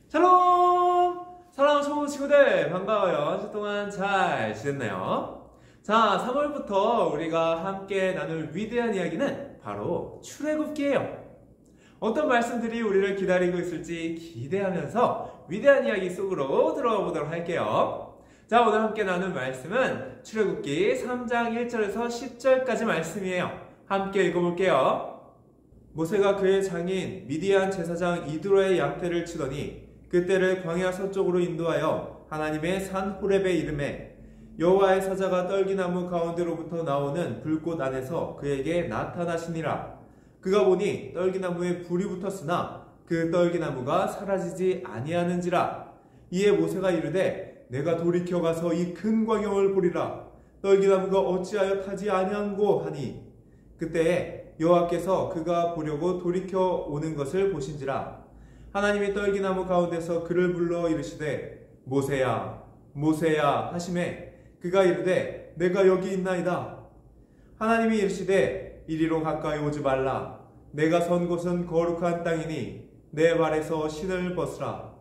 샬롬! 사랑하는 초보 친구들 반가워요. 한 주 동안 잘 지냈나요? 자, 3월부터 우리가 함께 나눌 위대한 이야기는 바로 출애굽기예요. 어떤 말씀들이 우리를 기다리고 있을지 기대하면서 위대한 이야기 속으로 들어가 보도록 할게요. 자, 오늘 함께 나눌 말씀은 출애굽기 3장 1절에서 10절까지 말씀이에요. 함께 읽어볼게요. 모세가 그의 장인 미디안 제사장 이드로의 양떼를 치더니 그때를 광야 서쪽으로 인도하여 하나님의 산 호렙에 이르매 여호와의 사자가 떨기나무 가운데로부터 나오는 불꽃 안에서 그에게 나타나시니라. 그가 보니 떨기나무에 불이 붙었으나 그 떨기나무가 사라지지 아니하는지라. 이에 모세가 이르되 내가 돌이켜 가서 이 큰 광야를 보리라. 떨기나무가 어찌하여 타지 아니한고 하니 그때에 여호와께서 그가 보려고 돌이켜 오는 것을 보신지라. 하나님이 떨기나무 가운데서 그를 불러 이르시되 모세야 모세야 하시매 그가 이르되 내가 여기 있나이다. 하나님이 이르시되 이리로 가까이 오지 말라. 내가 선 곳은 거룩한 땅이니 내 발에서 신을 벗으라.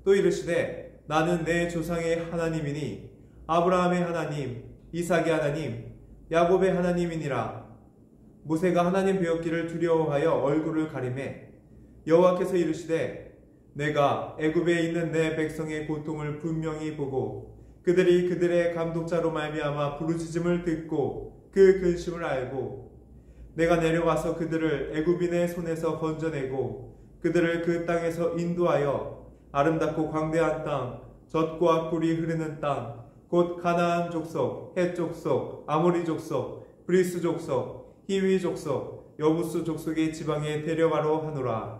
또 이르시되 나는 내 조상의 하나님이니 아브라함의 하나님 이삭의 하나님 야곱의 하나님이니라. 모세가 하나님 배웠기를 두려워하여 얼굴을 가리매 여호와께서 이르시되 내가 애굽에 있는 내 백성의 고통을 분명히 보고 그들이 그들의 감독자로 말미암아 부르짖음을 듣고 그 근심을 알고 내가 내려가서 그들을 애굽인의 손에서 건져내고 그들을 그 땅에서 인도하여 아름답고 광대한 땅 젖과 꿀이 흐르는 땅 곧 가나안 족속, 헷 족속, 아모리 족속, 브리스 족속, 히위 족속, 여부스 족속의 지방에 데려가로 하노라.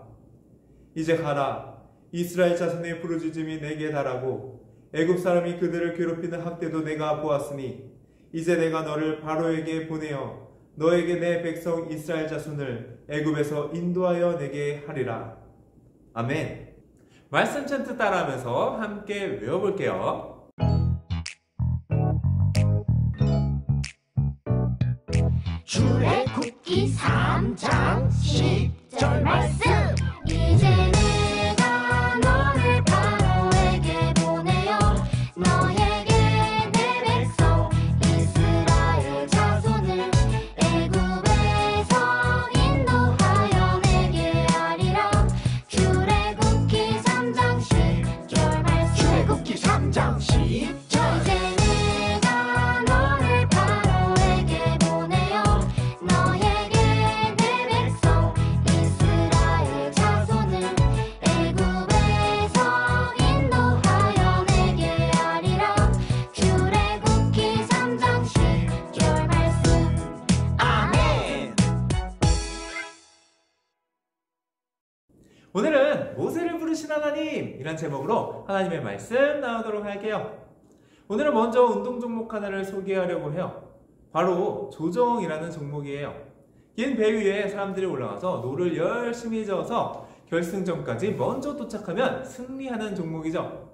이제 가라. 이스라엘 자손의 부르짖음이 내게 달하고 애굽 사람이 그들을 괴롭히는 학대도 내가 보았으니 이제 내가 너를 바로에게 보내어 너에게 내 백성 이스라엘 자손을 애굽에서 인도하여 내게 하리라. 아멘. 말씀 찬트 따라하면서 함께 외워볼게요. 출애굽기 3장 10절 말씀. 이제 내가 너를 바로에게 보내어 너에게 내 백성 이스라엘 자손을 애굽에서 인도하여 내게 하리라. 출애굽기 3장 10절 말씀. 출애굽기 3장 10절. 이제 내가 너를 바로에게 보내어 너에게 내 백성 이스라엘 자손을 애굽에서 인도하여 내게 하리라. 출애굽기 3장 10절 말씀. 아멘. 오늘은 모세를 부르신 하나님 이란 제목으로 하나님의 말씀 나누도록 할게요. 오늘은 먼저 운동 종목 하나를 소개하려고 해요. 바로 조정이라는 종목이에요. 긴 배 위에 사람들이 올라가서 노를 열심히 저어서 결승점까지 먼저 도착하면 승리하는 종목이죠.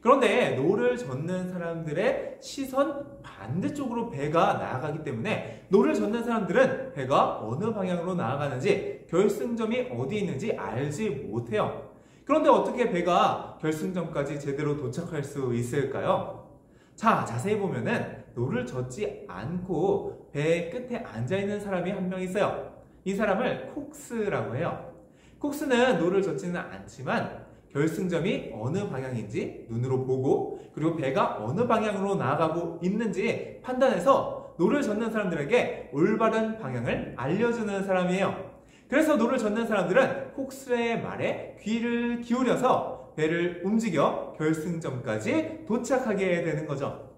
그런데 노를 젓는 사람들의 시선 반대쪽으로 배가 나아가기 때문에 노를 젓는 사람들은 배가 어느 방향으로 나아가는지 결승점이 어디 있는지 알지 못해요. 그런데 어떻게 배가 결승점까지 제대로 도착할 수 있을까요? 자, 자세히 보면은 노를 젓지 않고 배 끝에 앉아있는 사람이 한 명 있어요. 이 사람을 콕스라고 해요. 콕스는 노를 젓지는 않지만 결승점이 어느 방향인지 눈으로 보고 그리고 배가 어느 방향으로 나아가고 있는지 판단해서 노를 젓는 사람들에게 올바른 방향을 알려주는 사람이에요. 그래서 노를 젓는 사람들은 콕스의 말에 귀를 기울여서 배를 움직여 결승점까지 도착하게 되는 거죠.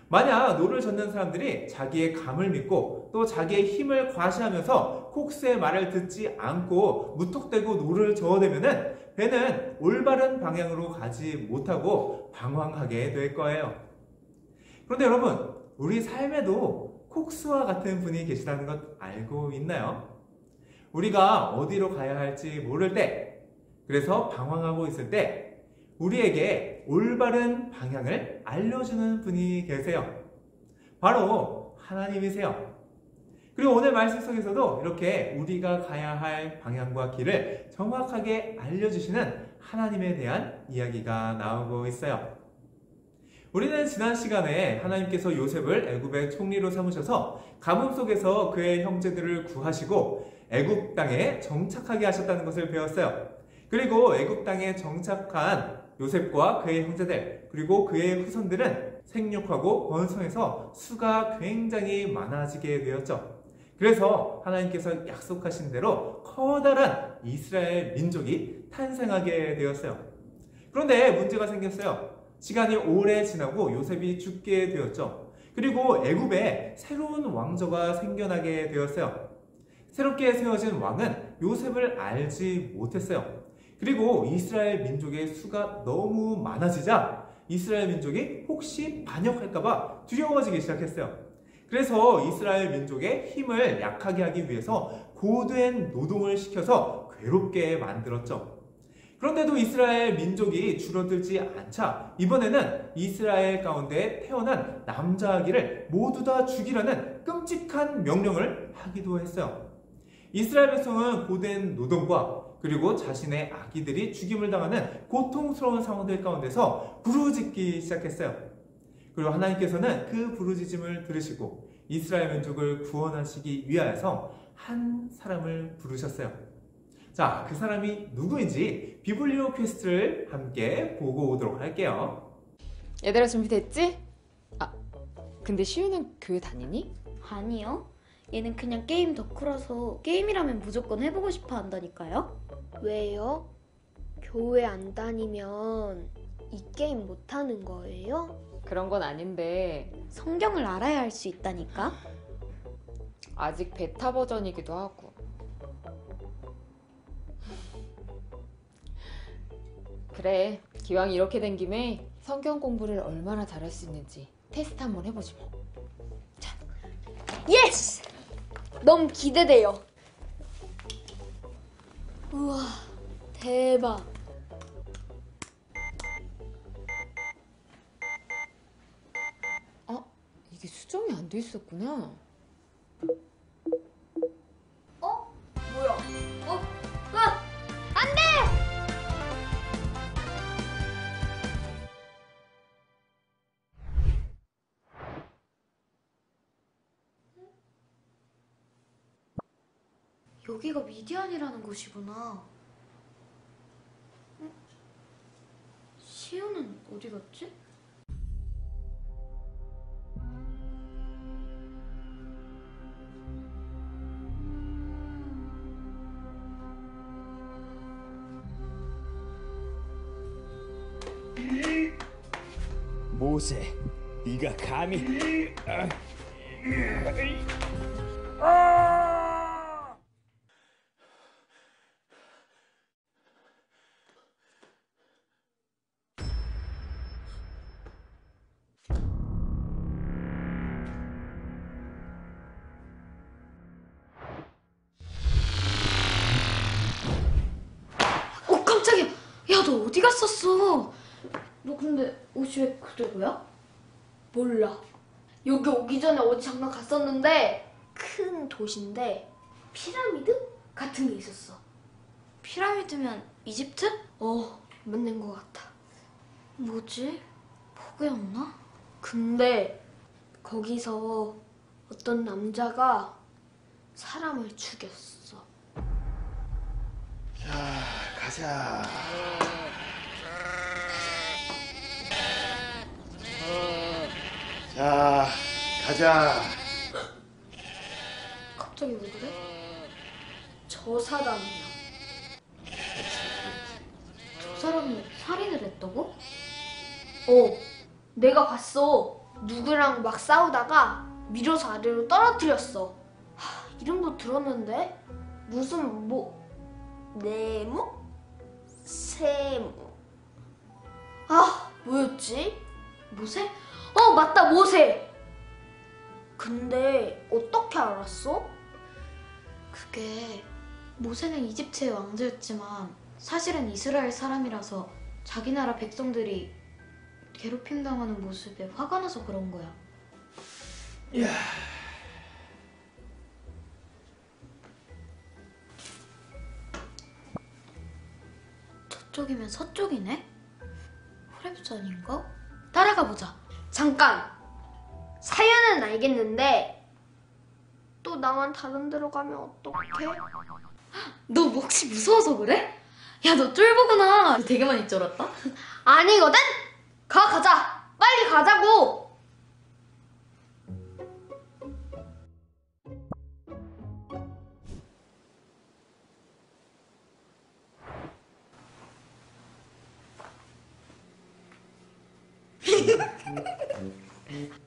만약 노를 젓는 사람들이 자기의 감을 믿고 또 자기의 힘을 과시하면서 콕스의 말을 듣지 않고 무턱대고 노를 저어대면은 배는 올바른 방향으로 가지 못하고 방황하게 될 거예요. 그런데 여러분, 우리 삶에도 콕스와 같은 분이 계시다는 것 알고 있나요? 우리가 어디로 가야 할지 모를 때, 그래서 방황하고 있을 때 우리에게 올바른 방향을 알려주는 분이 계세요. 바로 하나님이세요. 그리고 오늘 말씀 속에서도 이렇게 우리가 가야 할 방향과 길을 정확하게 알려주시는 하나님에 대한 이야기가 나오고 있어요. 우리는 지난 시간에 하나님께서 요셉을 애굽의 총리로 삼으셔서 가뭄 속에서 그의 형제들을 구하시고 애굽 땅에 정착하게 하셨다는 것을 배웠어요. 그리고 애굽 땅에 정착한 요셉과 그의 형제들 그리고 그의 후손들은 생육하고 번성해서 수가 굉장히 많아지게 되었죠. 그래서 하나님께서 약속하신 대로 커다란 이스라엘 민족이 탄생하게 되었어요. 그런데 문제가 생겼어요. 시간이 오래 지나고 요셉이 죽게 되었죠. 그리고 애굽에 새로운 왕조가 생겨나게 되었어요. 새롭게 세워진 왕은 요셉을 알지 못했어요. 그리고 이스라엘 민족의 수가 너무 많아지자 이스라엘 민족이 혹시 반역할까봐 두려워지기 시작했어요. 그래서 이스라엘 민족의 힘을 약하게 하기 위해서 고된 노동을 시켜서 괴롭게 만들었죠. 그런데도 이스라엘 민족이 줄어들지 않자 이번에는 이스라엘 가운데 태어난 남자아기를 모두 다 죽이라는 끔찍한 명령을 하기도 했어요. 이스라엘 백성은 고된 노동과 그리고 자신의 아기들이 죽임을 당하는 고통스러운 상황들 가운데서 부르짖기 시작했어요. 그리고 하나님께서는 그 부르짖음을 들으시고 이스라엘 민족을 구원하시기 위하여서 한 사람을 부르셨어요. 자, 그 사람이 누구인지 비블리오 퀘스트를 함께 보고 오도록 할게요. 얘들아 준비됐지? 아, 근데 시우는 교회 다니니? 아니요. 얘는 그냥 게임 덕후라서 게임이라면 무조건 해보고 싶어 한다니까요. 왜요? 교회 안 다니면 이 게임 못 하는 거예요? 그런 건 아닌데 성경을 알아야 할 수 있다니까. 아직 베타 버전이기도 하고. 그래, 기왕 이렇게 된 김에 성경 공부를 얼마나 잘할 수 있는지 테스트 한번 해보지 뭐. 예스! 너무 기대돼요. 우와, 대박. 이게 수정이 안 돼 있었구나. 뭐야? 안 돼! 여기가 미디안이라는 곳이구나. 시우는 어디 갔지? 모세, 네가 감히 깜짝이야. 야, 너 어디 갔었어? 너 근데 옷이 왜 그대로야? 몰라. 여기 오기 전에 어디 잠깐 갔었는데 큰 도시인데 피라미드 같은 게 있었어. 피라미드면 이집트? 맞는 것 같아. 뭐지? 버그였나? 근데 거기서 어떤 남자가 사람을 죽였어. 자, 가자. 자, 가자. 갑자기 왜 그래? 저 사람이야. 저 사람이 살인을 했다고? 내가 봤어. 누구랑 막 싸우다가 밀어서 아래로 떨어뜨렸어. 이름도 들었는데 무슨 네모? 세모. 뭐였지? 모세? 맞다, 모세. 근데 어떻게 알았어? 그게 모세는 이집트의 왕자였지만 사실은 이스라엘 사람이라서 자기 나라 백성들이 괴롭힘 당하는 모습에 화가 나서 그런 거야. 저쪽이면 서쪽이네? 호랩산인가? 따라가 보자. 잠깐! 사연은 알겠는데 또 나만 다른 데로 가면 어떡해? 너 혹시 무서워서 그래? 야, 너 쫄보구나. 되게 많이 쫄았다. 아니거든? 가자! 빨리 가자고!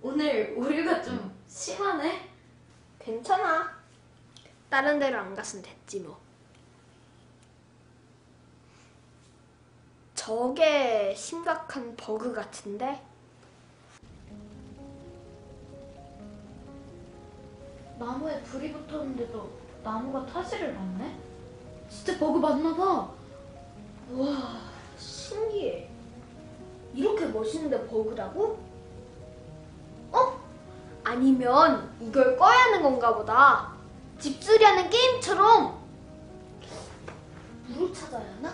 오늘 오류가 좀 심하네. 괜찮아. 다른 데로 안 갔으면 됐지 뭐. 저게 심각한 버그 같은데? 나무에 불이 붙었는데도 나무가 타지를 않네? 진짜 버그 맞나 봐. 와, 신기해. 이렇게 멋있는데 버그라고? 어? 아니면 이걸 꺼야 하는 건가 보다. 집수리 하는 게임처럼. 물을 찾아야 하나?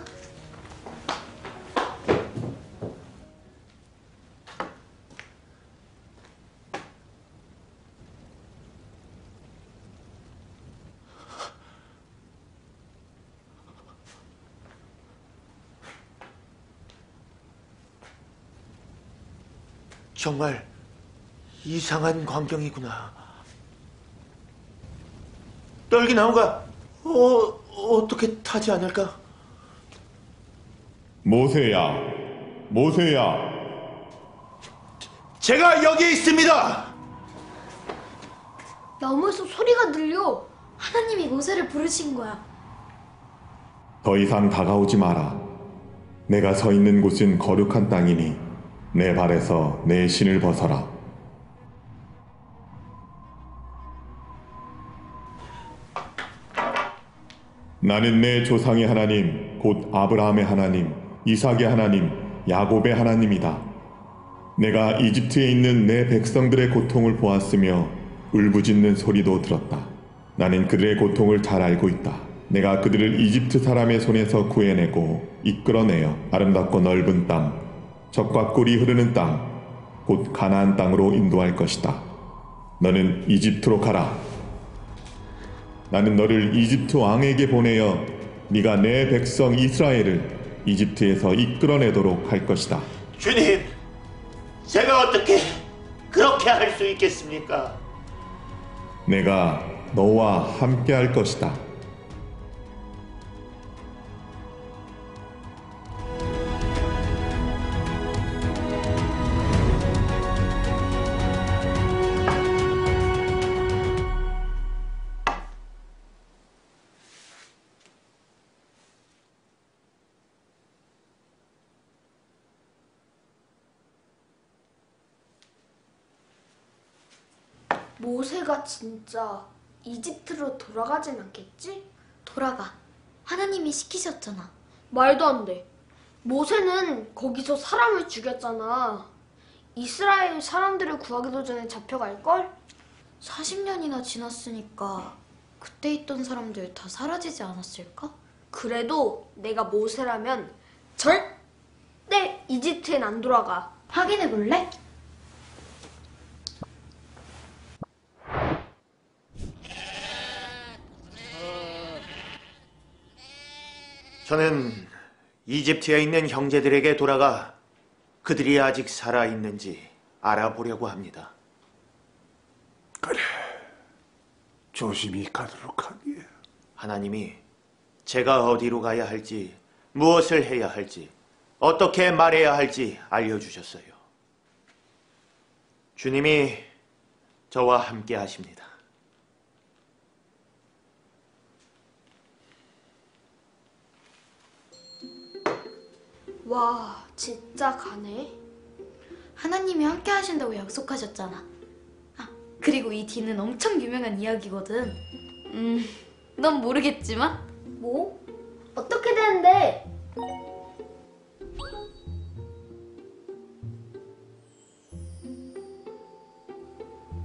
정말 이상한 광경이구나. 떨기나무가 어떻게 타지 않을까? 모세야, 모세야. 제가 여기 있습니다. 나무에서 소리가 들려. 하나님이 모세를 부르신 거야. 더 이상 다가오지 마라. 내가 서 있는 곳은 거룩한 땅이니 내 발에서 내 신을 벗어라. 나는 내 조상의 하나님, 곧 아브라함의 하나님, 이삭의 하나님, 야곱의 하나님이다. 내가 이집트에 있는 내 백성들의 고통을 보았으며 울부짖는 소리도 들었다. 나는 그들의 고통을 잘 알고 있다. 내가 그들을 이집트 사람의 손에서 구해내고 이끌어내어 아름답고 넓은 땅, 젖과 꿀이 흐르는 땅, 곧 가나안 땅으로 인도할 것이다. 너는 이집트로 가라. 나는 너를 이집트 왕에게 보내어 네가 내 백성 이스라엘을 이집트에서 이끌어내도록 할 것이다. 주님, 제가 어떻게 그렇게 할 수 있겠습니까? 내가 너와 함께 할 것이다. 모세가 진짜 이집트로 돌아가진 않겠지? 돌아가. 하나님이 시키셨잖아. 말도 안 돼. 모세는 거기서 사람을 죽였잖아. 이스라엘 사람들을 구하기도 전에 잡혀갈걸? 40년이나 지났으니까 그때 있던 사람들 다 사라지지 않았을까? 그래도 내가 모세라면 절대 이집트엔 안 돌아가. 확인해 볼래? 저는 이집트에 있는 형제들에게 돌아가 그들이 아직 살아있는지 알아보려고 합니다. 그래, 조심히 가도록 하게. 하나님이 제가 어디로 가야 할지, 무엇을 해야 할지, 어떻게 말해야 할지 알려주셨어요. 주님이 저와 함께 하십니다. 와, 진짜 가네. 하나님이 함께 하신다고 약속하셨잖아. 아, 그리고 이 뒤는 엄청 유명한 이야기거든. 넌 모르겠지만 뭐? 어떻게 되는데?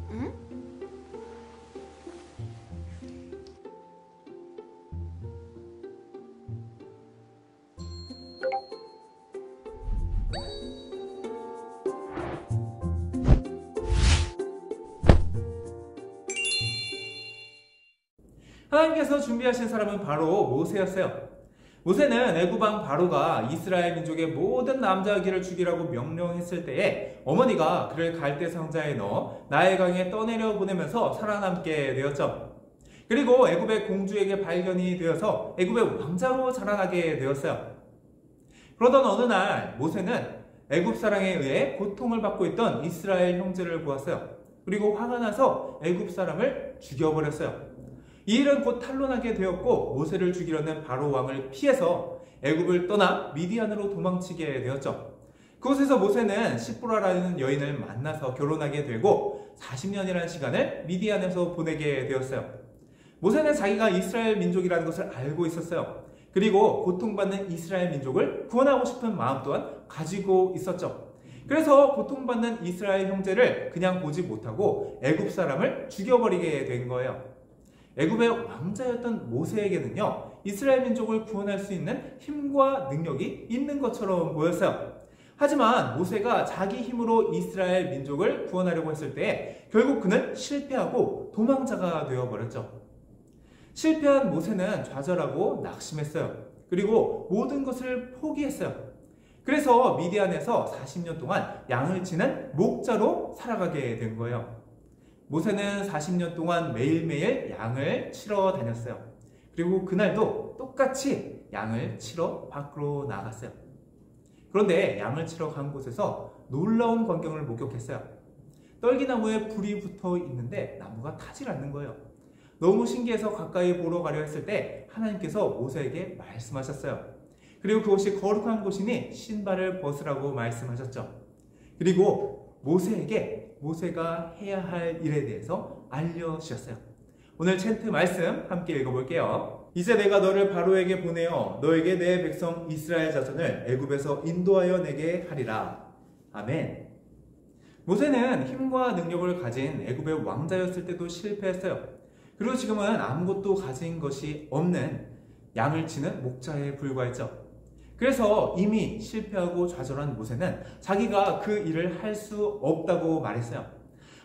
응? 하나님께서 준비하신 사람은 바로 모세였어요. 모세는 애굽 왕 바로가 이스라엘 민족의 모든 남자 아기를 죽이라고 명령했을 때에 어머니가 그를 갈대 상자에 넣어 나일 강에 떠내려 보내면서 살아남게 되었죠. 그리고 애굽의 공주에게 발견이 되어서 애굽의 왕자로 자라나게 되었어요. 그러던 어느 날 모세는 애굽 사람에 의해 고통을 받고 있던 이스라엘 형제를 보았어요. 그리고 화가 나서 애굽 사람을 죽여버렸어요. 이 일은 곧 탄로나게 되었고 모세를 죽이려는 바로 왕을 피해서 애굽을 떠나 미디안으로 도망치게 되었죠. 그곳에서 모세는 시프라라는 여인을 만나서 결혼하게 되고 40년이라는 시간을 미디안에서 보내게 되었어요. 모세는 자기가 이스라엘 민족이라는 것을 알고 있었어요. 그리고 고통받는 이스라엘 민족을 구원하고 싶은 마음 또한 가지고 있었죠. 그래서 고통받는 이스라엘 형제를 그냥 보지 못하고 애굽 사람을 죽여버리게 된 거예요. 애굽의 왕자였던 모세에게는요, 이스라엘 민족을 구원할 수 있는 힘과 능력이 있는 것처럼 보였어요. 하지만 모세가 자기 힘으로 이스라엘 민족을 구원하려고 했을 때 결국 그는 실패하고 도망자가 되어버렸죠. 실패한 모세는 좌절하고 낙심했어요. 그리고 모든 것을 포기했어요. 그래서 미디안에서 40년 동안 양을 치는 목자로 살아가게 된 거예요. 모세는 40년 동안 매일매일 양을 치러 다녔어요. 그리고 그날도 똑같이 양을 치러 밖으로 나갔어요. 그런데 양을 치러 간 곳에서 놀라운 광경을 목격했어요. 떨기나무에 불이 붙어 있는데 나무가 타질 않는 거예요. 너무 신기해서 가까이 보러 가려 했을 때 하나님께서 모세에게 말씀하셨어요. 그리고 그곳이 거룩한 곳이니 신발을 벗으라고 말씀하셨죠. 그리고 모세에게 모세가 해야 할 일에 대해서 알려주셨어요. 오늘 챈트 말씀 함께 읽어볼게요. 이제 내가 너를 바로에게 보내어 너에게 내 백성 이스라엘 자손을 애굽에서 인도하여 내게 하리라. 아멘. 모세는 힘과 능력을 가진 애굽의 왕자였을 때도 실패했어요. 그리고 지금은 아무것도 가진 것이 없는 양을 치는 목자에 불과했죠. 그래서 이미 실패하고 좌절한 모세는 자기가 그 일을 할 수 없다고 말했어요.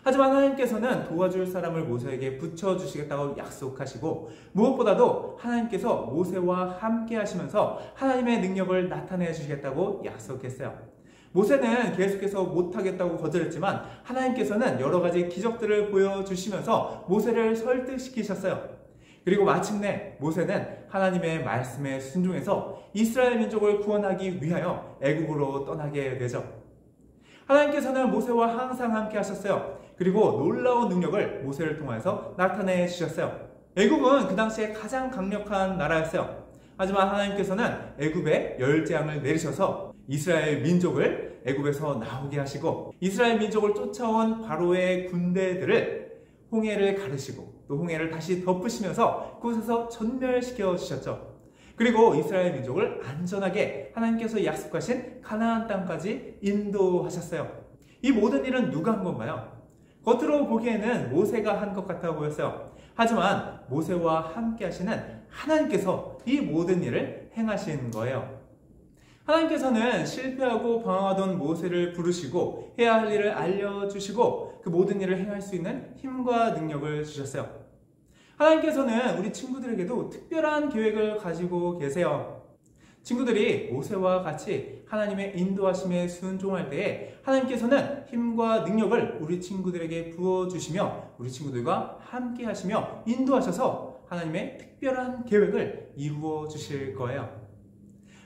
하지만 하나님께서는 도와줄 사람을 모세에게 붙여주시겠다고 약속하시고 무엇보다도 하나님께서 모세와 함께 하시면서 하나님의 능력을 나타내 주시겠다고 약속했어요. 모세는 계속해서 못하겠다고 거절했지만 하나님께서는 여러 가지 기적들을 보여주시면서 모세를 설득시키셨어요. 그리고 마침내 모세는 하나님의 말씀에 순종해서 이스라엘 민족을 구원하기 위하여 애굽으로 떠나게 되죠. 하나님께서는 모세와 항상 함께 하셨어요. 그리고 놀라운 능력을 모세를 통해서 나타내 주셨어요. 애굽은 그 당시에 가장 강력한 나라였어요. 하지만 하나님께서는 애굽에 열재앙을 내리셔서 이스라엘 민족을 애굽에서 나오게 하시고 이스라엘 민족을 쫓아온 바로의 군대들을 홍해를 가르시고 또 홍해를 다시 덮으시면서 그곳에서 전멸시켜 주셨죠. 그리고 이스라엘 민족을 안전하게 하나님께서 약속하신 가나안 땅까지 인도하셨어요. 이 모든 일은 누가 한 건가요? 겉으로 보기에는 모세가 한 것 같아 보였어요. 하지만 모세와 함께 하시는 하나님께서 이 모든 일을 행하신 거예요. 하나님께서는 실패하고 방황하던 모세를 부르시고 해야 할 일을 알려주시고 그 모든 일을 행할 수 있는 힘과 능력을 주셨어요. 하나님께서는 우리 친구들에게도 특별한 계획을 가지고 계세요. 친구들이 모세와 같이 하나님의 인도하심에 순종할 때에 하나님께서는 힘과 능력을 우리 친구들에게 부어주시며 우리 친구들과 함께 하시며 인도하셔서 하나님의 특별한 계획을 이루어 주실 거예요.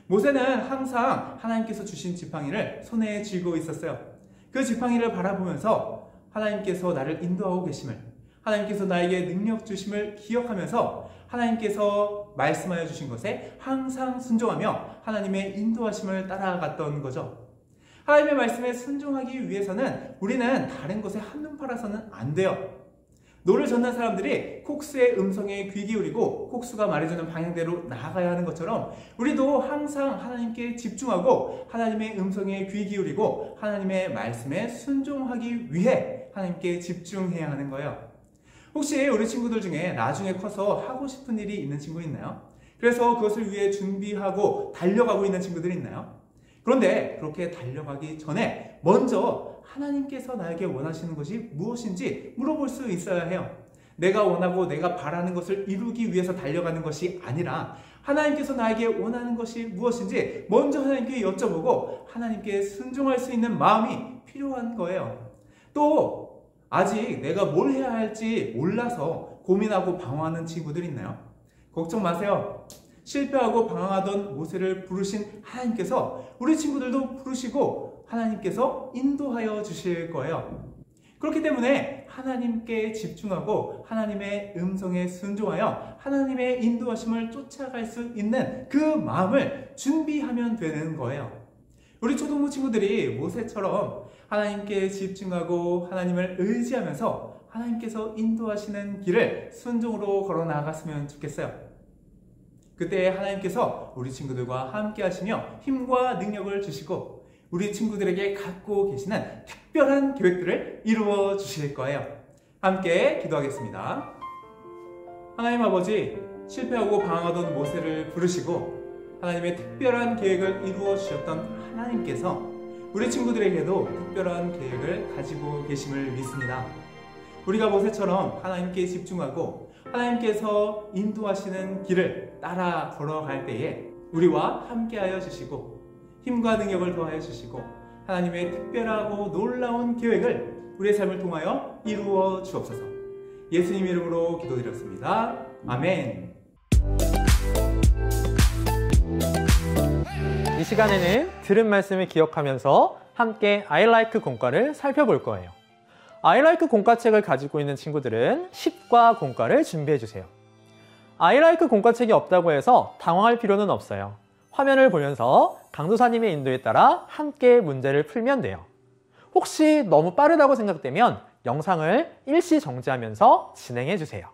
모세는 항상 하나님께서 주신 지팡이를 손에 쥐고 있었어요. 그 지팡이를 바라보면서 하나님께서 나를 인도하고 계심을, 하나님께서 나에게 능력 주심을 기억하면서 하나님께서 말씀하여 주신 것에 항상 순종하며 하나님의 인도하심을 따라갔던 거죠. 하나님의 말씀에 순종하기 위해서는 우리는 다른 것에 한눈 팔아서는 안 돼요. 노를 젓는 사람들이 콕수의 음성에 귀 기울이고 콕수가 말해주는 방향대로 나아가야 하는 것처럼 우리도 항상 하나님께 집중하고 하나님의 음성에 귀 기울이고 하나님의 말씀에 순종하기 위해 하나님께 집중해야 하는 거예요. 혹시 우리 친구들 중에 나중에 커서 하고 싶은 일이 있는 친구 있나요? 그래서 그것을 위해 준비하고 달려가고 있는 친구들이 있나요? 그런데 그렇게 달려가기 전에 먼저 하나님께서 나에게 원하시는 것이 무엇인지 물어볼 수 있어야 해요. 내가 원하고 내가 바라는 것을 이루기 위해서 달려가는 것이 아니라 하나님께서 나에게 원하는 것이 무엇인지 먼저 하나님께 여쭤보고 하나님께 순종할 수 있는 마음이 필요한 거예요. 또 아직 내가 뭘 해야 할지 몰라서 고민하고 방황하는 친구들 있나요? 걱정 마세요. 실패하고 방황하던 모세를 부르신 하나님께서 우리 친구들도 부르시고 하나님께서 인도하여 주실 거예요. 그렇기 때문에 하나님께 집중하고 하나님의 음성에 순종하여 하나님의 인도하심을 쫓아갈 수 있는 그 마음을 준비하면 되는 거예요. 우리 초등부 친구들이 모세처럼 하나님께 집중하고 하나님을 의지하면서 하나님께서 인도하시는 길을 순종으로 걸어 나갔으면 좋겠어요. 그때 하나님께서 우리 친구들과 함께 하시며 힘과 능력을 주시고 우리 친구들에게 갖고 계시는 특별한 계획들을 이루어 주실 거예요. 함께 기도하겠습니다. 하나님 아버지, 실패하고 방황하던 모세를 부르시고 하나님의 특별한 계획을 이루어 주셨던 하나님께서 우리 친구들에게도 특별한 계획을 가지고 계심을 믿습니다. 우리가 모세처럼 하나님께 집중하고 하나님께서 인도하시는 길을 따라 걸어갈 때에 우리와 함께하여 주시고 힘과 능력을 더하여 주시고 하나님의 특별하고 놀라운 계획을 우리의 삶을 통하여 이루어 주옵소서. 예수님 이름으로 기도드렸습니다. 아멘. 이 시간에는 들은 말씀을 기억하면서 함께 I like 공과를 살펴볼 거예요. I like 공과책을 가지고 있는 친구들은 10과 공과를 준비해 주세요. I like 공과책이 없다고 해서 당황할 필요는 없어요. 화면을 보면서 강도사님의 인도에 따라 함께 문제를 풀면 돼요. 혹시 너무 빠르다고 생각되면 영상을 일시 정지하면서 진행해 주세요.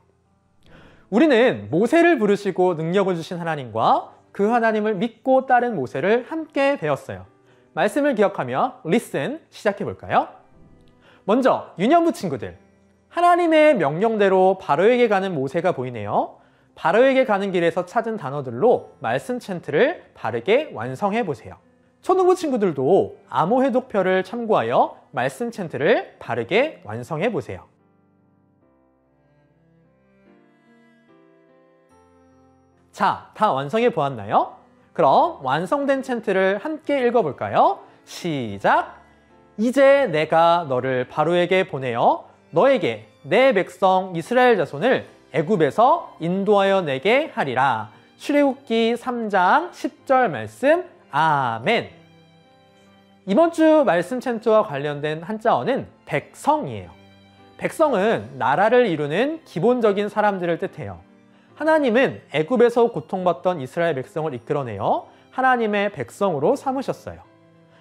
우리는 모세를 부르시고 능력을 주신 하나님과 그 하나님을 믿고 따른 모세를 함께 배웠어요. 말씀을 기억하며 리슨 시작해 볼까요? 먼저 유년부 친구들, 하나님의 명령대로 바로에게 가는 모세가 보이네요. 바로에게 가는 길에서 찾은 단어들로 말씀 챈트를 바르게 완성해 보세요. 초등부 친구들도 암호 해독표를 참고하여 말씀 챈트를 바르게 완성해 보세요. 자, 다 완성해 보았나요? 그럼 완성된 챈트를 함께 읽어볼까요? 시작! 이제 내가 너를 바로에게 보내어 너에게 내 백성 이스라엘 자손을 애굽에서 인도하여 내게 하리라. 출애굽기 3장 10절 말씀. 아멘. 이번 주 말씀 챈트와 관련된 한자어는 백성이에요. 백성은 나라를 이루는 기본적인 사람들을 뜻해요. 하나님은 애굽에서 고통받던 이스라엘 백성을 이끌어내어 하나님의 백성으로 삼으셨어요.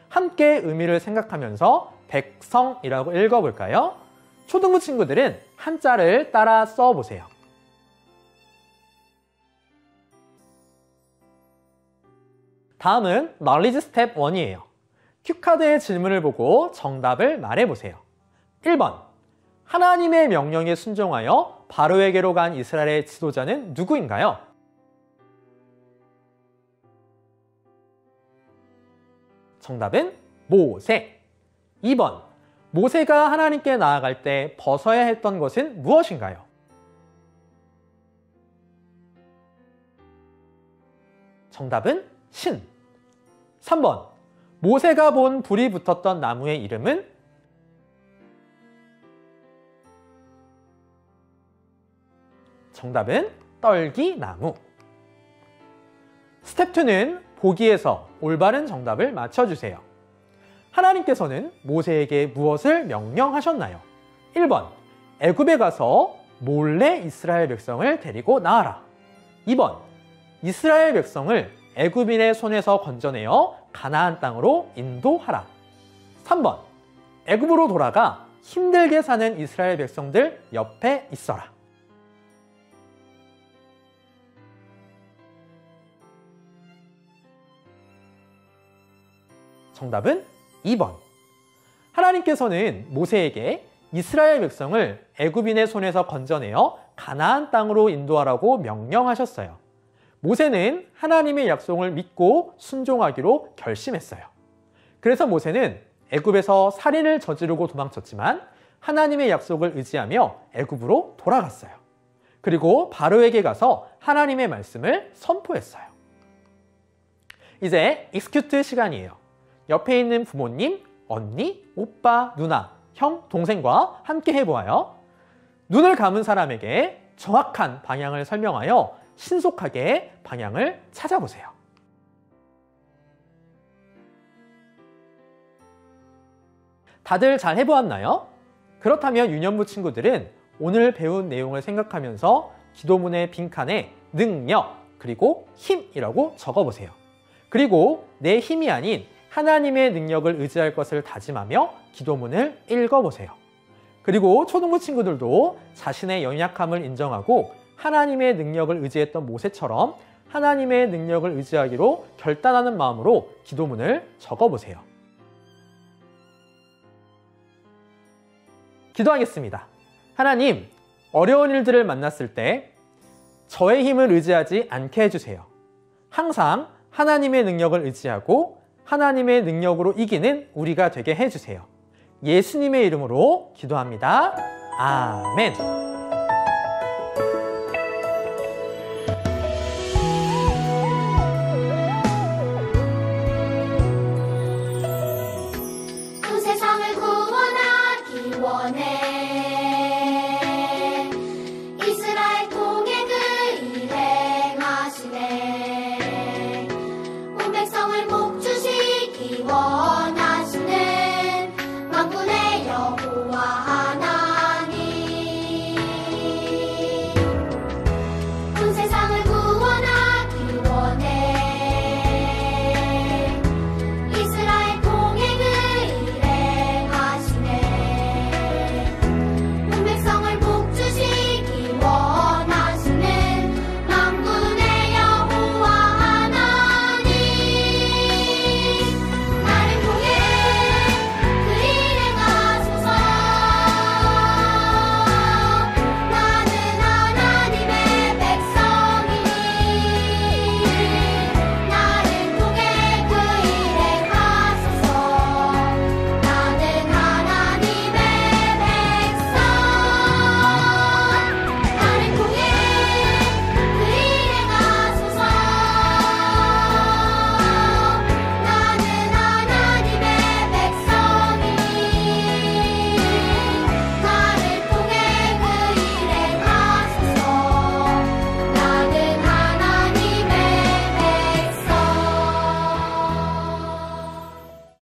함께 의미를 생각하면서 백성이라고 읽어볼까요? 초등부 친구들은 한자를 따라 써보세요. 다음은 knowledge step 1이에요. 큐카드의 질문을 보고 정답을 말해보세요. 1번, 하나님의 명령에 순종하여 바로에게로 간 이스라엘의 지도자는 누구인가요? 정답은 모세. 2번, 모세가 하나님께 나아갈 때 벗어야 했던 것은 무엇인가요? 정답은 신. 3번, 모세가 본 불이 붙었던 나무의 이름은? 정답은 떨기나무. 스텝 2는 보기에서 올바른 정답을 맞춰주세요. 하나님께서는 모세에게 무엇을 명령하셨나요? 1번, 애굽에 가서 몰래 이스라엘 백성을 데리고 나와라. 2번, 이스라엘 백성을 애굽인의 손에서 건져내어 가나안 땅으로 인도하라. 3번, 애굽으로 돌아가 힘들게 사는 이스라엘 백성들 옆에 있어라. 정답은 2번. 하나님께서는 모세에게 이스라엘 백성을 애굽인의 손에서 건져내어 가나안 땅으로 인도하라고 명령하셨어요. 모세는 하나님의 약속을 믿고 순종하기로 결심했어요. 그래서 모세는 애굽에서 살인을 저지르고 도망쳤지만 하나님의 약속을 의지하며 애굽으로 돌아갔어요. 그리고 바로에게 가서 하나님의 말씀을 선포했어요. 이제 익스큐트 시간이에요. 옆에 있는 부모님, 언니, 오빠, 누나, 형, 동생과 함께 해보아요. 눈을 감은 사람에게 정확한 방향을 설명하여 신속하게 방향을 찾아보세요. 다들 잘 해보았나요? 그렇다면 유년부 친구들은 오늘 배운 내용을 생각하면서 기도문의 빈칸에 능력 그리고 힘이라고 적어보세요. 그리고 내 힘이 아닌 하나님의 능력을 의지할 것을 다짐하며 기도문을 읽어보세요. 그리고 초등부 친구들도 자신의 연약함을 인정하고 하나님의 능력을 의지했던 모세처럼 하나님의 능력을 의지하기로 결단하는 마음으로 기도문을 적어보세요. 기도하겠습니다. 하나님, 어려운 일들을 만났을 때 저의 힘을 의지하지 않게 해주세요. 항상 하나님의 능력을 의지하고 하나님의 능력으로 이기는 우리가 되게 해주세요. 예수님의 이름으로 기도합니다. 아멘.